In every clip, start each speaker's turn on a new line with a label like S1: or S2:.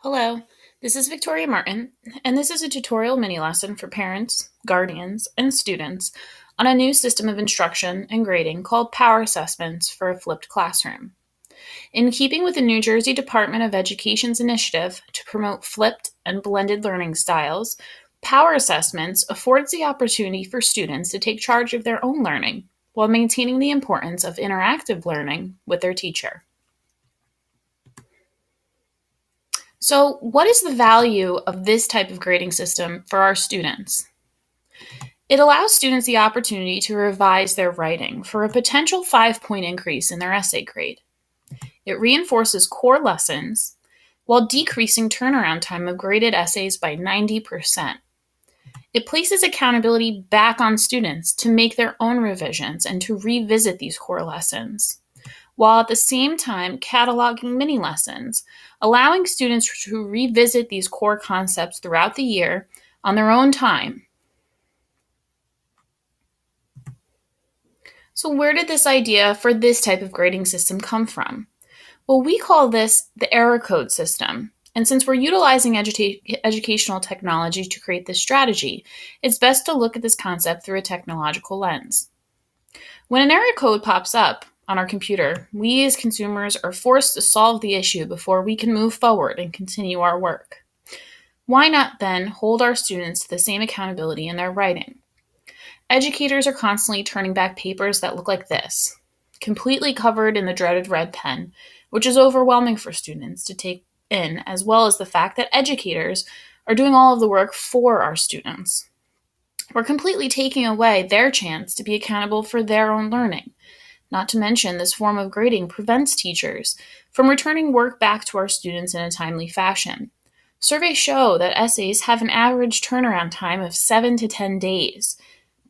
S1: Hello, this is Victoria Martin, and this is a tutorial mini lesson for parents, guardians, and students on a new system of instruction and grading called Power Assessments for a Flipped Classroom. In keeping with the New Jersey Department of Education's initiative to promote flipped and blended learning styles, Power Assessments affords the opportunity for students to take charge of their own learning while maintaining the importance of interactive learning with their teacher. So, what is the value of this type of grading system for our students? It allows students the opportunity to revise their writing for a potential 5-point increase in their essay grade. It reinforces core lessons while decreasing turnaround time of graded essays by 90%. It places accountability back on students to make their own revisions and to revisit these core lessons, while at the same time cataloging mini lessons, allowing students to revisit these core concepts throughout the year on their own time. So, where did this idea for this type of grading system come from? Well, we call this the error code system. And since we're utilizing educational technology to create this strategy, it's best to look at this concept through a technological lens. When an error code pops up on our computer, we as consumers are forced to solve the issue before we can move forward and continue our work. Why not then hold our students to the same accountability in their writing? Educators are constantly turning back papers that look like this, completely covered in the dreaded red pen, which is overwhelming for students to take in, as well as the fact that educators are doing all of the work for our students. We're completely taking away their chance to be accountable for their own learning. Not to mention, this form of grading prevents teachers from returning work back to our students in a timely fashion. Surveys show that essays have an average turnaround time of 7 to 10 days.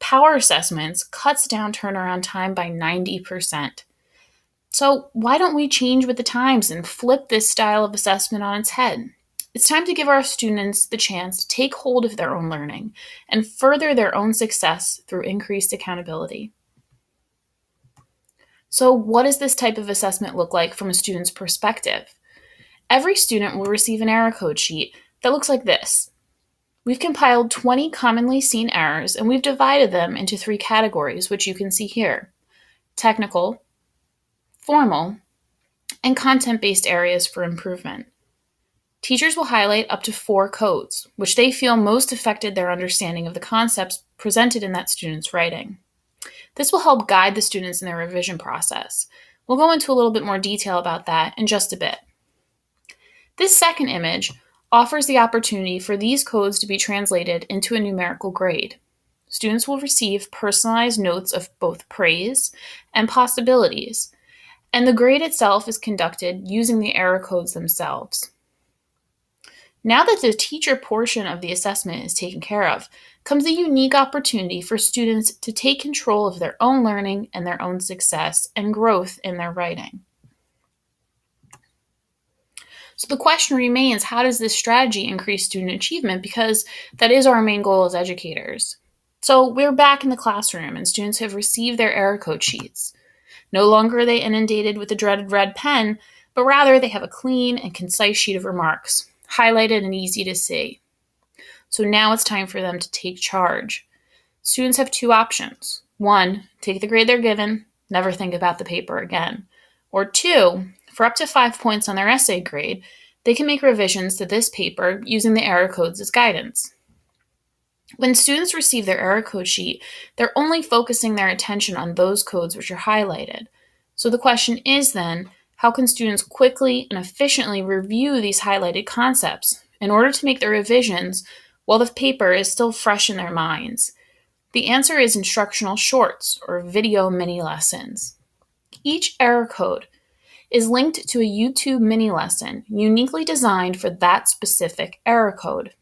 S1: Power Assessments cuts down turnaround time by 90%. So why don't we change with the times and flip this style of assessment on its head? It's time to give our students the chance to take hold of their own learning and further their own success through increased accountability. So what does this type of assessment look like from a student's perspective? Every student will receive an error code sheet that looks like this. We've compiled 20 commonly seen errors and we've divided them into 3 categories, which you can see here: technical, formal, and content-based areas for improvement. Teachers will highlight up to 4 codes, which they feel most affected their understanding of the concepts presented in that student's writing. This will help guide the students in their revision process. We'll go into a little bit more detail about that in just a bit. This second image offers the opportunity for these codes to be translated into a numerical grade. Students will receive personalized notes of both praise and possibilities, and the grade itself is conducted using the error codes themselves. Now that the teacher portion of the assessment is taken care of, comes a unique opportunity for students to take control of their own learning and their own success and growth in their writing. So the question remains, how does this strategy increase student achievement? Because that is our main goal as educators. So we're back in the classroom and students have received their error code sheets. No longer are they inundated with the dreaded red pen, but rather they have a clean and concise sheet of remarks, highlighted and easy to see. So now it's time for them to take charge. Students have 2 options. 1, take the grade they're given, never think about the paper again. Or 2, for up to 5 points on their essay grade, they can make revisions to this paper using the error codes as guidance. When students receive their error code sheet, they're only focusing their attention on those codes which are highlighted. So the question is then, how can students quickly and efficiently review these highlighted concepts in order to make their revisions while the paper is still fresh in their minds? The answer is instructional shorts or video mini lessons. Each error code is linked to a YouTube mini lesson uniquely designed for that specific error code.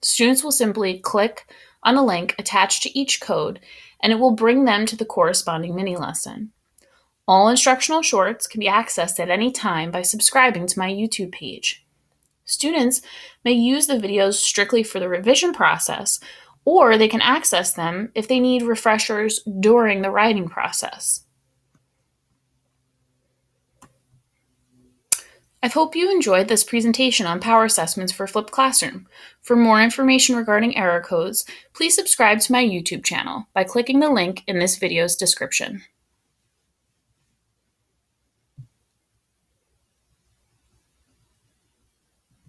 S1: Students will simply click on a link attached to each code and it will bring them to the corresponding mini lesson. All instructional shorts can be accessed at any time by subscribing to my YouTube page. Students may use the videos strictly for the revision process, or they can access them if they need refreshers during the writing process. I hope you enjoyed this presentation on power assessments for flipped classroom. For more information regarding error codes, please subscribe to my YouTube channel by clicking the link in this video's description.